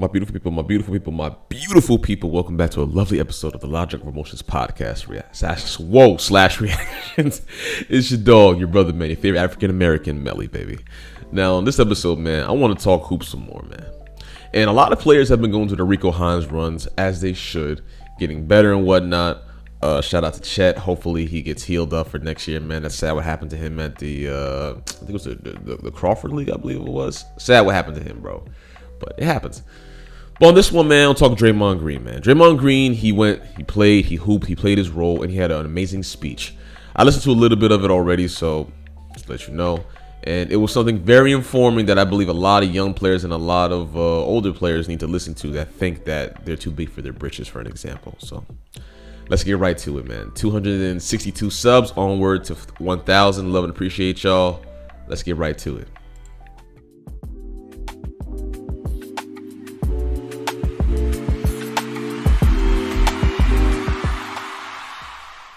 My beautiful people, my beautiful people, my beautiful people. Welcome back to a lovely episode of the Logic of Emotions podcast. Reactions. It's your dog, your brother, man, your favorite African American Melly, baby. Now, on this episode, man, I want to talk hoops some more, man. And a lot of players have been going to the RICO HINES runs as they should, getting better and whatnot. Shout out to Chet. Hopefully he gets healed up for next year, man. That's sad what happened to him at the I think it was the Crawford League, I believe it was. Sad what happened to him, bro. But it happens. But on this one, man, I'll talk Draymond Green, man. Draymond Green, he played, he hooped, he played his role, and he had an amazing speech. I listened to a little bit of it already, so just to let you know. And it was something very informing that I believe a lot of young players and a lot of older players need to listen to that think that they're too big for their britches, for an example. So let's get right to it, man. 262 subs, onward to 1,000. Love and appreciate y'all. Let's get right to it.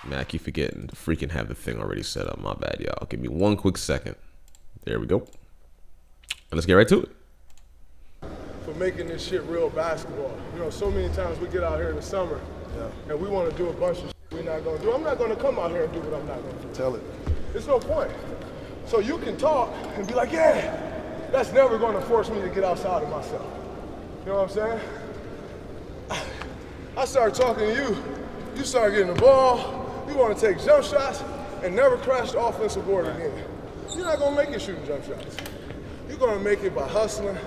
Man, I keep forgetting to freaking have the thing already set up. My bad, y'all. Give me one quick second. There we go. And let's get right to it. For making this shit real basketball. You know, so many times we get out here in the summer and we want to do a bunch of shit we're not going to do. I'm not going to come out here and do what I'm not going to do. Tell it. There's no point. So you can talk and be like, yeah, that's never going to force me to get outside of myself. You know what I'm saying? I start talking to you. You start getting the ball. You want to take jump shots and never crash the offensive board again. You're not going to make it shooting jump shots. You're going to make it by hustling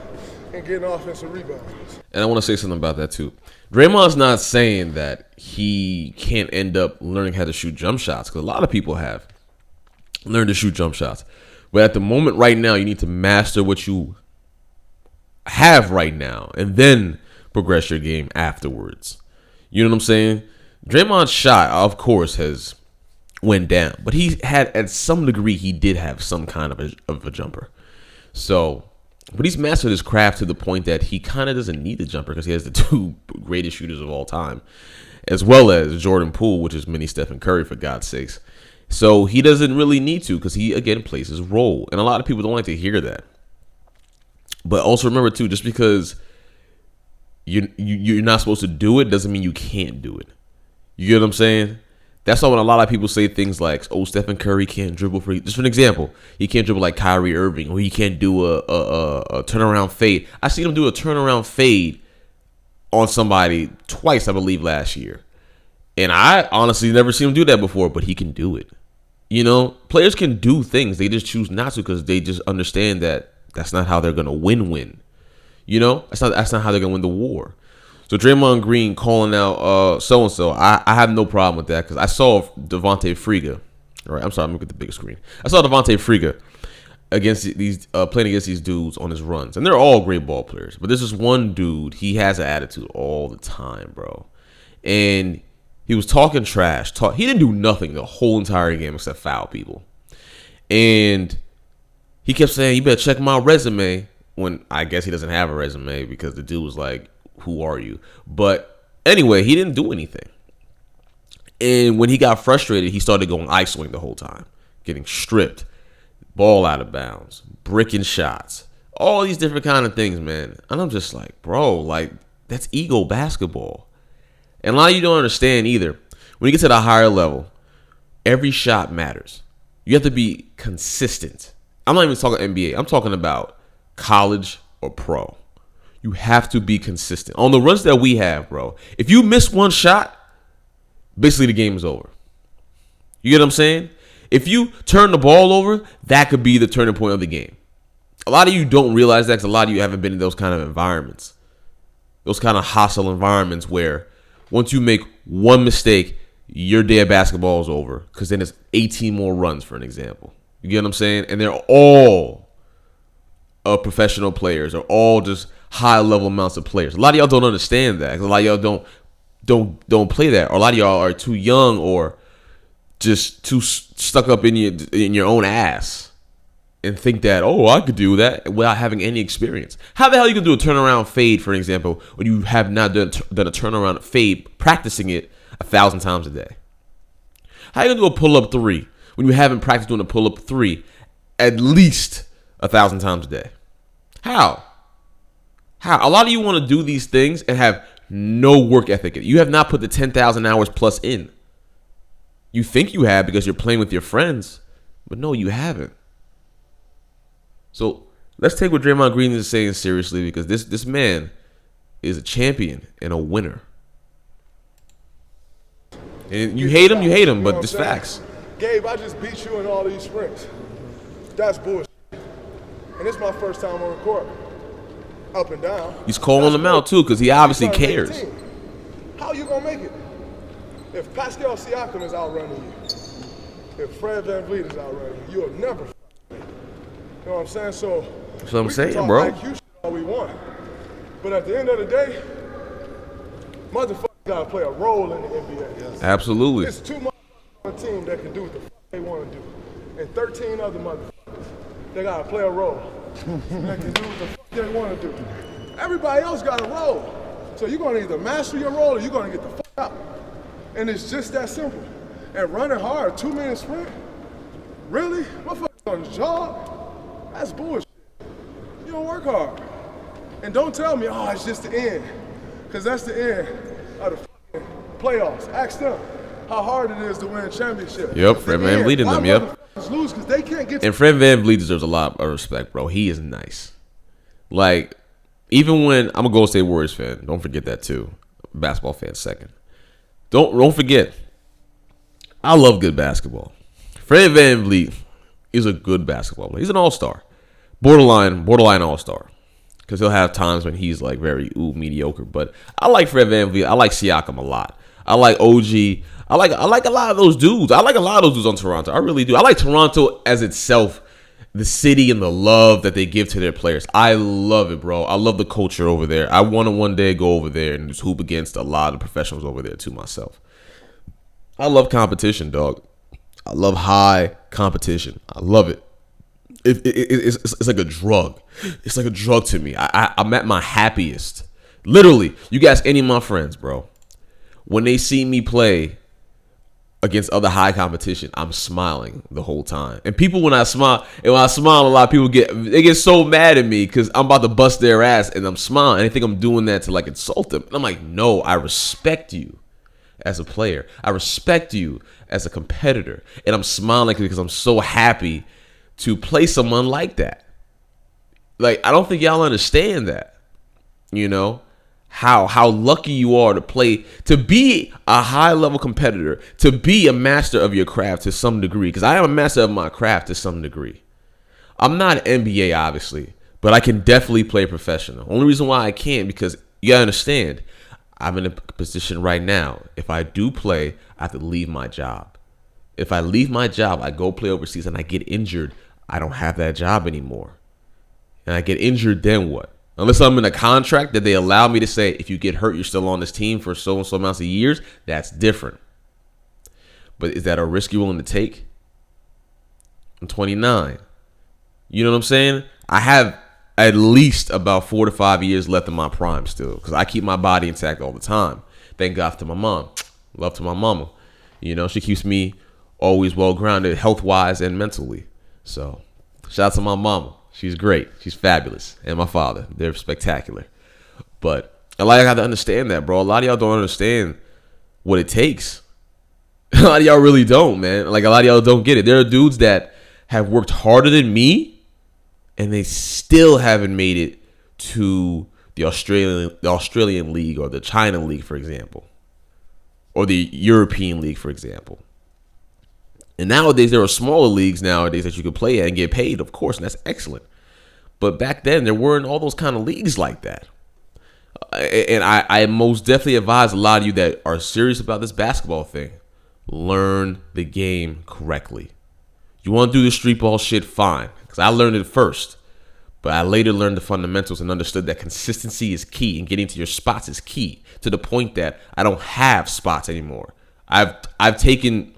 and getting offensive rebounds. And I want to say something about that too. Draymond's not saying that he can't end up learning how to shoot jump shots, because a lot of people have learned to shoot jump shots. But at the moment right now, you need to master what you have right now and then progress your game afterwards. You know what I'm saying? Draymond's shot, of course, has went down, but he had, at some degree, he did have some kind of a jumper. So, but he's mastered his craft to the point that he kind of doesn't need the jumper because he has the two greatest shooters of all time, as well as Jordan Poole, which is mini Stephen Curry, for God's sakes. So he doesn't really need to, because he, again, plays his role. And a lot of people don't like to hear that. But also remember, too, just because you're not supposed to do it doesn't mean you can't do it. You get what I'm saying? That's why when a lot of people say things like, oh, Stephen Curry can't dribble for, just for an example, he can't dribble like Kyrie Irving, or he can't do a turnaround fade. I seen him do a turnaround fade on somebody twice, I believe, last year. And I honestly never seen him do that before, but he can do it. You know, players can do things. They just choose not to because they just understand that that's not how they're going to win. You know, that's not how they're going to win the war. So Draymond Green calling out so-and-so, I have no problem with that because I saw Devontae Friga. All right, I'm sorry, I'm looking at the big screen. I saw Devontae Friga against these playing against these dudes on his runs. And they're all great ball players. But this is one dude, he has an attitude all the time, bro. And he was talking trash. He didn't do nothing the whole entire game except foul people. And he kept saying, you better check my resume, when I guess he doesn't have a resume because the dude was like, who are you? But anyway, he didn't do anything. And when he got frustrated, he started going isoing the whole time, getting stripped, ball out of bounds, bricking shots, all these different kind of things, man. And I'm just like, bro, like, that's ego basketball. And a lot of you don't understand either. When you get to the higher level, every shot matters. You have to be consistent. I'm not even talking NBA. I'm talking about college or pro. You have to be consistent. On the runs that we have, bro, if you miss one shot, basically the game is over. You get what I'm saying? If you turn the ball over, that could be the turning point of the game. A lot of you don't realize that because a lot of you haven't been in those kind of environments. Those kind of hostile environments where once you make one mistake, your day of basketball is over because then it's 18 more runs, for an example. You get what I'm saying? And they're all professional players. They're all just high level amounts of players. A lot of y'all don't understand that. A lot of y'all don't play that. Or a lot of y'all are too young or just too stuck up in your own ass and think that, oh, I could do that without having any experience. How the hell you can do a turnaround fade, for an example, when you have not done a turnaround fade, practicing it 1,000 times a day? How you gonna do a pull-up three when you haven't practiced doing a pull-up three at least 1,000 times a day? How? How? A lot of you want to do these things and have no work ethic. You have not put the 10,000 hours plus in. You think you have because you're playing with your friends, but no, you haven't. So let's take what Draymond Green is saying seriously, because this man is a champion and a winner. And you hate him, but it's facts. Gabe, I just beat you in all these sprints. That's bullshit. And it's my first time on the court. Up and down. He's calling him out too, because he obviously cares. How you gonna make it? If Pascal Siakam is outrunning you, if Fred VanVleet is outrunning you, you'll never make it. You know what I'm saying? So that's what I'm saying, talk bro. IQ shit all we want. But at the end of the day, motherfuckers gotta play a role in the NBA. Yes. Absolutely. It's too much on a team that can do what the fuck they want to do. And 13 other motherfuckers, they gotta play a role. That can do what the fuck they want to do. Everybody else got a role. So you're gonna either master your role or you're gonna get the fuck out. And it's just that simple. And running hard, 2-minute sprint? Really? Motherfuckers on the jog? That's bullshit. You don't work hard. And don't tell me, oh, it's just the end. Because that's the end of the fucking playoffs. Ask them how hard it is to win a championship. Yep, Fred VanVleet in them, yep. Lose because they can't get. And Fred VanVleet deserves a lot of respect, bro. He is nice. Like, even when I'm a Golden State Warriors fan, don't forget that too. Basketball fan second. Don't forget, I love good basketball. Fred VanVleet is a good basketball player. He's an all-star, borderline all-star, because he'll have times when he's like very mediocre. But I like Fred VanVleet. I like Siakam a lot. I like OG. I like a lot of those dudes. I like a lot of those dudes on Toronto. I really do. I like Toronto as itself, the city and the love that they give to their players. I love it, bro. I love the culture over there. I want to one day go over there and just hoop against a lot of professionals over there too myself. I love competition, dog. I love high competition. I love it. It's like a drug. It's like a drug to me. I'm at my happiest. Literally, you guys, any of my friends, bro, when they see me play against other high competition, I'm smiling the whole time. And people, when I smile, a lot of people get so mad at me because I'm about to bust their ass and I'm smiling. And they think I'm doing that to like insult them. And I'm like, no, I respect you as a player. I respect you as a competitor. And I'm smiling because I'm so happy to play someone like that. Like, I don't think y'all understand that, you know? How lucky you are to be a high-level competitor, to be a master of your craft to some degree, because I am a master of my craft to some degree. I'm not an NBA, obviously, but I can definitely play professional. Only reason why I can't, because you gotta understand, I'm in a position right now. If I do play, I have to leave my job. If I leave my job, I go play overseas and I get injured, I don't have that job anymore. And I get injured, then what? Unless I'm in a contract that they allow me to say, if you get hurt, you're still on this team for so and so amounts of years, that's different. But is that a risk you're willing to take? I'm 29. You know what I'm saying? I have at least about 4 to 5 years left in my prime still, because I keep my body intact all the time. Thank God to my mom. Love to my mama. You know, she keeps me always well-grounded, health-wise and mentally. So, shout out to my mama. She's great. She's fabulous. And my father. They're spectacular. But a lot of y'all have to understand that, bro. A lot of y'all don't understand what it takes. A lot of y'all really don't, man. Like, a lot of y'all don't get it. There are dudes that have worked harder than me, and they still haven't made it to the Australian League or the China League, for example. Or the European League, for example. And nowadays, there are smaller leagues nowadays that you can play at and get paid, of course, and that's excellent. But back then, there weren't all those kind of leagues like that. And I most definitely advise a lot of you that are serious about this basketball thing, learn the game correctly. You want to do the street ball shit, fine, because I learned it first. But I later learned the fundamentals and understood that consistency is key, and getting to your spots is key, to the point that I don't have spots anymore. I've taken...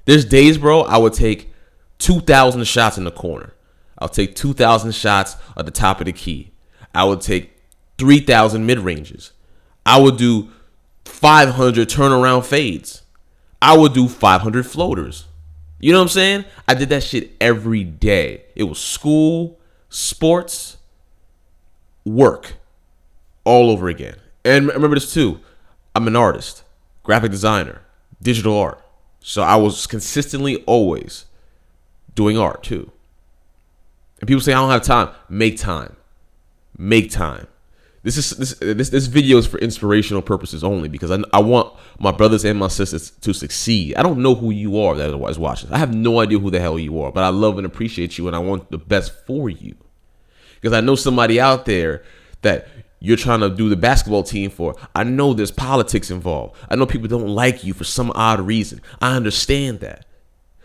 There's days, bro, I would take 2,000 shots in the corner. I'll take 2,000 shots at the top of the key. I would take 3,000 mid-ranges. I would do 500 turnaround fades. I would do 500 floaters. You know what I'm saying? I did that shit every day. It was school, sports, work. all over again. And remember this too. I'm an artist, graphic designer, digital art. So I was consistently always doing art too. And people say I don't have time. Make time. Make time. This video is for inspirational purposes only, because I want my brothers and my sisters to succeed. I don't know who you are that is watching. I have no idea who the hell you are, but I love and appreciate you, and I want the best for you. Because I know somebody out there that you're trying to do the basketball team for. I know there's politics involved. I know people don't like you for some odd reason. I understand that.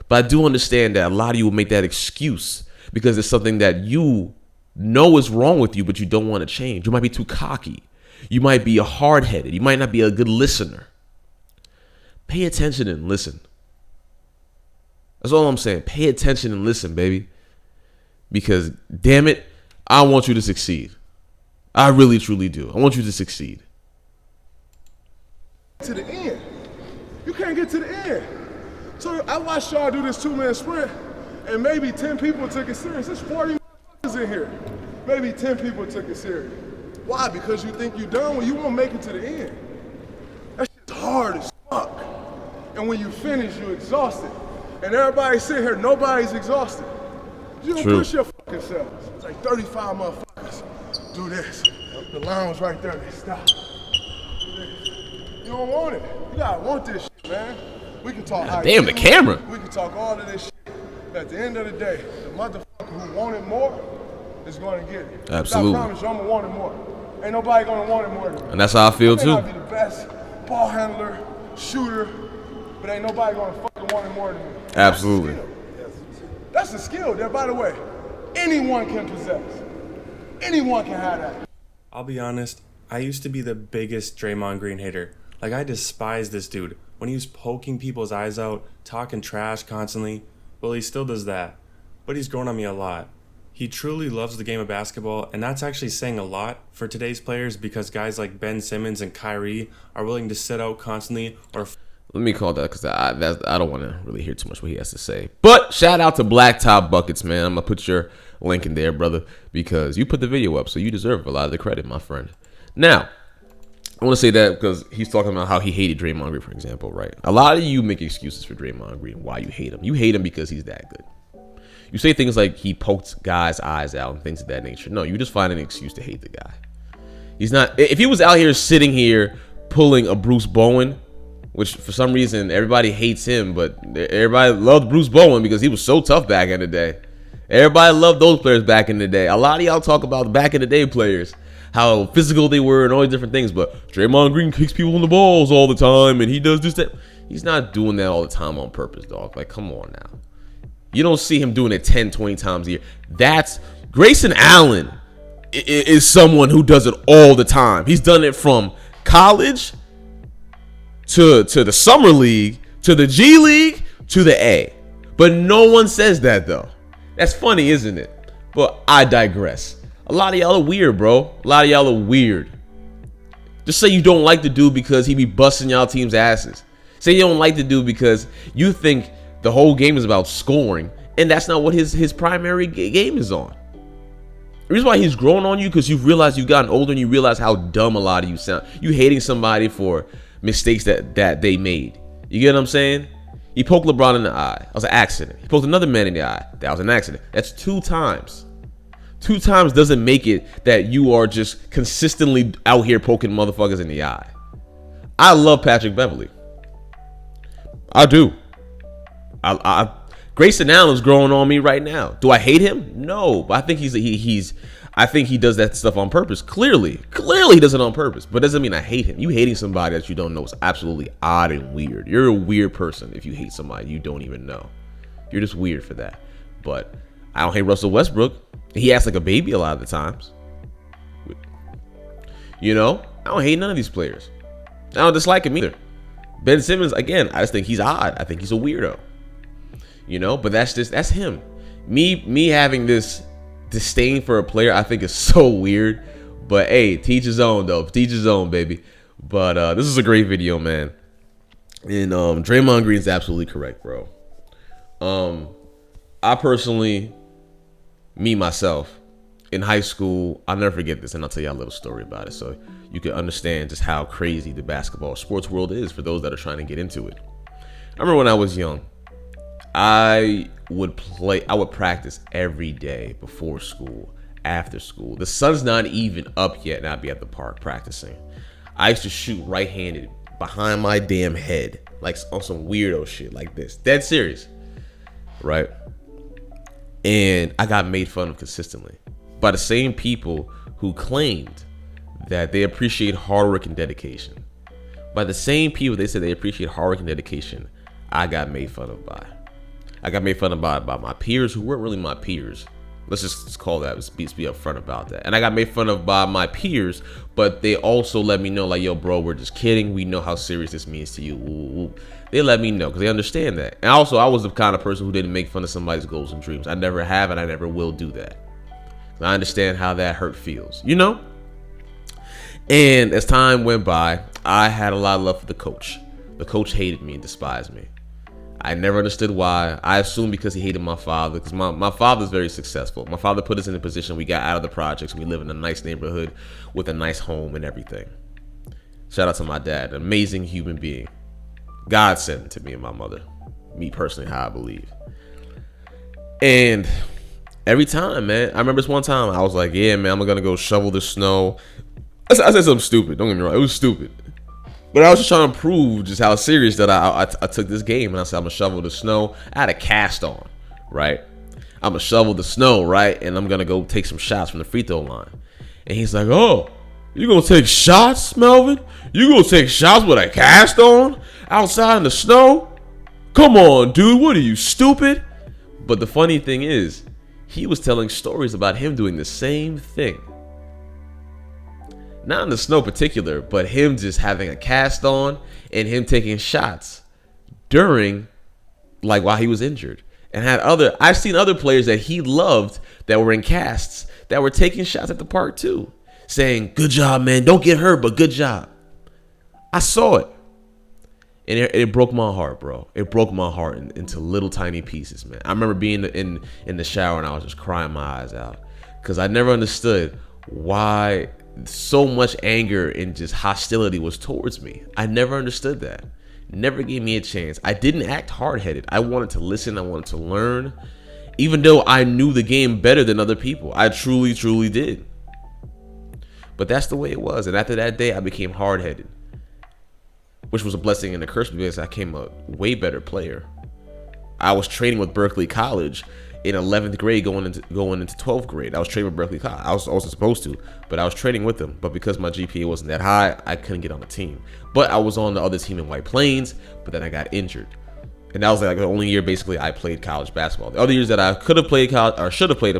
But I do understand that a lot of you will make that excuse because it's something that you know is wrong with you, but you don't want to change. You might be too cocky. You might be hard-headed. You might not be a good listener. Pay attention and listen. That's all I'm saying. Pay attention and listen, baby. Because, damn it, I want you to succeed. I really, truly do. I want you to succeed. To the end. You can't get to the end. So I watched y'all do this 2-minute sprint, and maybe 10 people took it serious. There's 40 in here. Maybe 10 people took it serious. Why? Because you think you're done. Well, you won't make it to the end. That shit's hard as fuck. And when you finish, you're exhausted. And everybody sitting here, nobody's exhausted. You don't push your fucking selves. It's like 35 motherfuckers. Do this. The line was right there. They stop. Do this. You don't want it. You gotta want this shit, man. We can talk. God damn, the camera. We can talk all of this shit. At the end of the day, the motherfucker who wanted more is going to get it. Absolutely. I promise you, I'm going to want it more. Ain't nobody going to want it more than me. And that's how I feel too. I may not be the best ball handler, shooter, but ain't nobody going to fucking want it more than me. Absolutely. That's a skill that, by the way, anyone can possess. Anyone can have that. I'll be honest, I used to be the biggest Draymond Green hater. Like, I despised this dude. When he was poking people's eyes out, talking trash constantly. Well, he still does that, but he's grown on me a lot. He truly loves the game of basketball, and that's actually saying a lot for today's players, because guys like Ben Simmons and Kyrie are willing to sit out constantly or... Let me call that, because I don't want to really hear too much what he has to say. But shout out to Blacktop Buckets, man. I'm going to put your link in there, brother, because you put the video up, so you deserve a lot of the credit, my friend. Now, I want to say that because he's talking about how he hated Draymond Green, for example, right? A lot of you make excuses for Draymond Green, why you hate him. You hate him because he's that good. You say things like he poked guys' eyes out and things of that nature. No, you just find an excuse to hate the guy. He's not. If he was out here sitting here pulling a Bruce Bowen, which for some reason everybody hates him, but everybody loved Bruce Bowen because he was so tough back in the day. Everybody loved those players back in the day. A lot of y'all talk about the back in the day players, how physical they were and all these different things, but Draymond Green kicks people in the balls all the time and he does this, that. He's not doing that all the time on purpose, dog. Like, come on now. You don't see him doing it 10, 20 times a year. That's Grayson Allen is someone who does it all the time. He's done it from college to the summer league, to the G League, to the A. But no one says that, though. That's funny, isn't it? But I digress. A lot of y'all are weird, bro. A lot of y'all are weird. Just say you don't like the dude because he be busting y'all team's asses. Say you don't like the dude because you think the whole game is about scoring, and that's not what his primary game is on. The reason why he's growing on you because you've realized you've gotten older and you realize how dumb a lot of you sound. You hating somebody for mistakes that they made. You get what I'm saying? He poked LeBron in the eye. That was an accident. He poked another man in the eye. That was an accident. That's 2 times. 2 times doesn't make it that you are just consistently out here poking motherfuckers in the eye. I love Patrick Beverley. I do. Grayson Allen's growing on me right now. Do I hate him? No, but I think I think he does that stuff on purpose. Clearly he does it on purpose, but doesn't mean I hate him. You hating somebody that you don't know is absolutely odd and weird. You're a weird person if you hate somebody you don't even know. You're just weird for that. But I don't hate Russell Westbrook. He acts like a baby a lot of the times. You know, I don't hate none of these players. I don't dislike him either. Ben Simmons, again, I just think he's odd. I think he's a weirdo. You know, but that's him. Me having this disdain for a player, I think is so weird. But hey, teach his own though. Teach his own, baby. But this is a great video, man. And Draymond Green's absolutely correct, bro. I personally, myself, in high school, I'll never forget this, and I'll tell you a little story about it so you can understand just how crazy the basketball sports world is for those that are trying to get into it. I remember when I was young, I would practice every day before school, after school. The sun's not even up yet, and I'd be at the park practicing. I used to shoot right-handed behind my damn head, like on some weirdo shit like this. Dead serious, right? And I got made fun of consistently by the same people who claimed that they appreciate hard work and dedication. By the same people they said they appreciate hard work and dedication, I got made fun of by. I got made fun of by my peers who weren't really my peers. Let's just call that, let's be upfront about that. And I got made fun of by my peers, but they also let me know, like, yo, bro, we're just kidding. We know how serious this means to you. Ooh. They let me know because they understand that. And also, I was the kind of person who didn't make fun of somebody's goals and dreams. I never have, and I never will do that. I understand how that hurt feels, you know? And as time went by, I had a lot of love for the coach. The coach hated me and despised me. I never understood why. I assumed because he hated my father, because my father's very successful. My father put us in a position, we got out of the projects, we live in a nice neighborhood with a nice home and everything. Shout out to my dad, an amazing human being. God sent to me and my mother. Me personally, how I believe. And every time, man, I remember this one time I was like, yeah, man, I'm gonna go shovel the snow. I said something stupid, don't get me wrong, it was stupid. But I was just trying to prove just how serious that I took this game. And I said, I'm gonna shovel the snow. I had a cast on, right? I'm gonna shovel the snow, right? And I'm gonna go take some shots from the free throw line. And he's like, oh, you gonna take shots, Melvin? You gonna take shots with a cast on outside in the snow? Come on, dude, what are you, stupid? But the funny thing is, he was telling stories about him doing the same thing. Not in the snow particular, but him just having a cast on and him taking shots during, like, while he was injured. And I've seen other players that he loved that were in casts that were taking shots at the park too, saying, good job, man, don't get hurt, but good job. I saw it. And it broke my heart, bro. It broke my heart into little tiny pieces, man. I remember being in the shower and I was just crying my eyes out because I never understood why so much anger and just hostility was towards me. I never understood that. Never gave me a chance. I didn't act hard-headed. I wanted to listen. I wanted to learn. Even though I knew the game better than other people. I truly, truly did. But that's the way it was. And after that day, I became hard-headed. Which was a blessing and a curse because I became a way better player. I was training with Berkeley College in 11th grade going into 12th grade. I was training with Berkeley College. I wasn't supposed to, but I was training with them. But because my GPA wasn't that high, I couldn't get on the team. But I was on the other team in White Plains, but then I got injured. And that was like the only year basically I played college basketball. The other years that I could have played college, or should have played,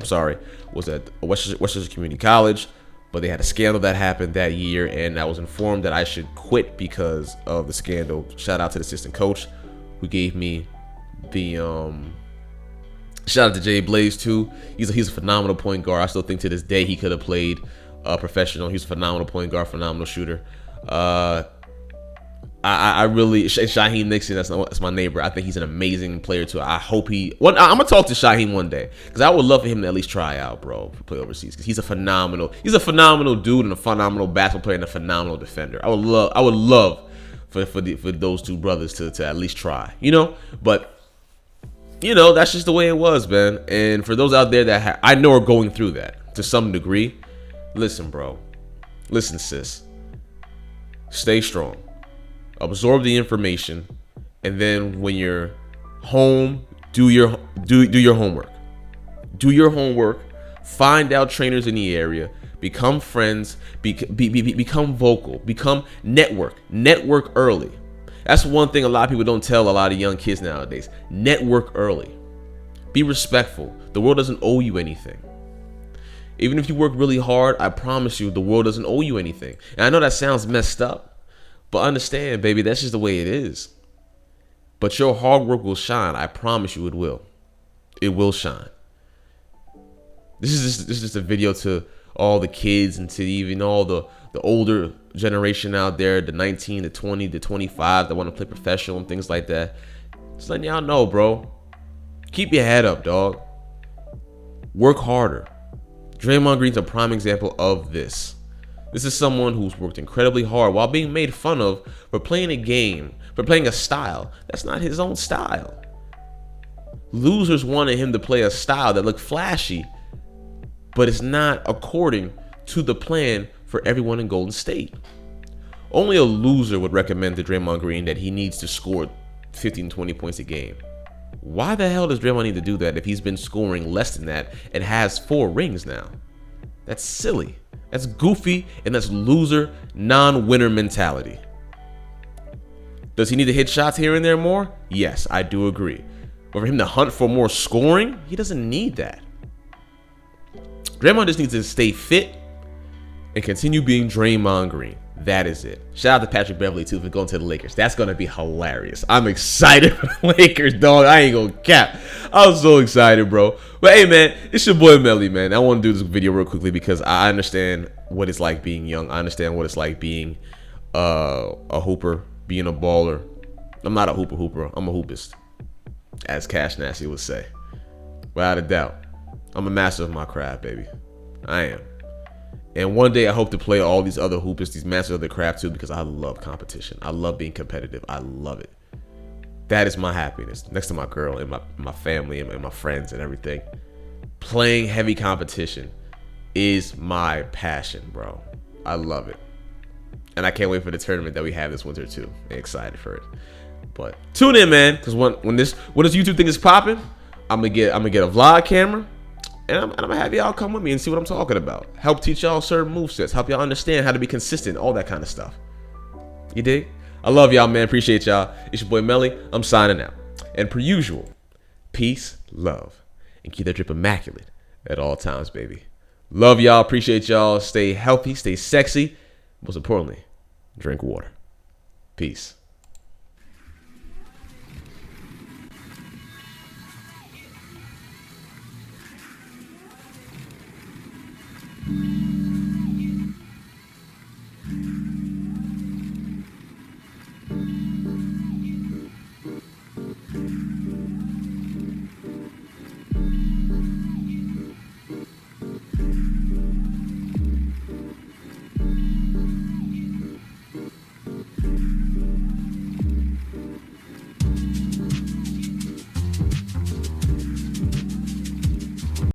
was at Westchester Community College. But they had a scandal that happened that year, and I was informed that I should quit because of the scandal. Shout out to the assistant coach who gave me the shout out to Jay Blaze too. He's a phenomenal point guard. I still think to this day he could have played professional. He's a phenomenal point guard, phenomenal shooter. I really Shaheem Nixon. That's my neighbor. I think he's an amazing player too. I hope I'm gonna talk to Shaheem one day because I would love for him to at least try out, bro, to play overseas because he's a phenomenal dude and a phenomenal basketball player and a phenomenal defender. I would love for those two brothers to at least try, you know. But you know, that's just the way it was, man. And for those out there that I know are going through that to some degree, listen, bro. Listen, sis. Stay strong. Absorb the information, and then when you're home, do your homework. Do your homework. Find out trainers in the area. Become friends. Become vocal. Become network. Network early. That's one thing a lot of people don't tell a lot of young kids nowadays. Network early. Be respectful. The world doesn't owe you anything. Even if you work really hard, I promise you the world doesn't owe you anything. And I know that sounds messed up, but understand, baby, that's just the way it is. But your hard work will shine. I promise you it will. It will shine. This is just a video to all the kids and to even all the older generation out there, the 19, the 20, the 25 that want to play professional and things like that. Just letting y'all know, bro. Keep your head up, dog. Work harder. Draymond Green's a prime example of this. This is someone who's worked incredibly hard while being made fun of for playing a game, for playing a style that's not his own style. Losers wanted him to play a style that looked flashy, but it's not according to the plan for everyone in Golden State. Only a loser would recommend to Draymond Green that he needs to score 15, 20 points a game. Why the hell does Draymond need to do that if he's been scoring less than that and has 4 rings now? That's silly. That's goofy, and that's loser, non-winner mentality. Does he need to hit shots here and there more? Yes, I do agree. But for him to hunt for more scoring, he doesn't need that. Draymond just needs to stay fit and continue being Draymond Green. That is it. Shout out to Patrick Beverley, too, for going to the Lakers. That's going to be hilarious. I'm excited for the Lakers, dog. I ain't going to cap. I'm so excited, bro. But, hey, man, it's your boy Melly, man. I want to do this video real quickly because I understand what it's like being young. I understand what it's like being a hooper, being a baller. I'm not a hooper. I'm a hoopist, as Cash Nasty would say. Without a doubt. I'm a master of my craft, baby. I am. And one day I hope to play all these other hoopers, these masters of the craft too, because I love competition. I love being competitive. I love it. That is my happiness. Next to my girl and my family and my friends and everything. Playing heavy competition is my passion, bro. I love it. And I can't wait for the tournament that we have this winter too. I'm excited for it. But tune in, man, because when this YouTube thing is popping, I'm gonna get a vlog camera. And I'm going to have y'all come with me and see what I'm talking about. Help teach y'all certain movesets. Help y'all understand how to be consistent. All that kind of stuff. You dig? I love y'all, man. Appreciate y'all. It's your boy Melly. I'm signing out. And per usual, peace, love, and keep that drip immaculate at all times, baby. Love y'all. Appreciate y'all. Stay healthy. Stay sexy. Most importantly, drink water. Peace.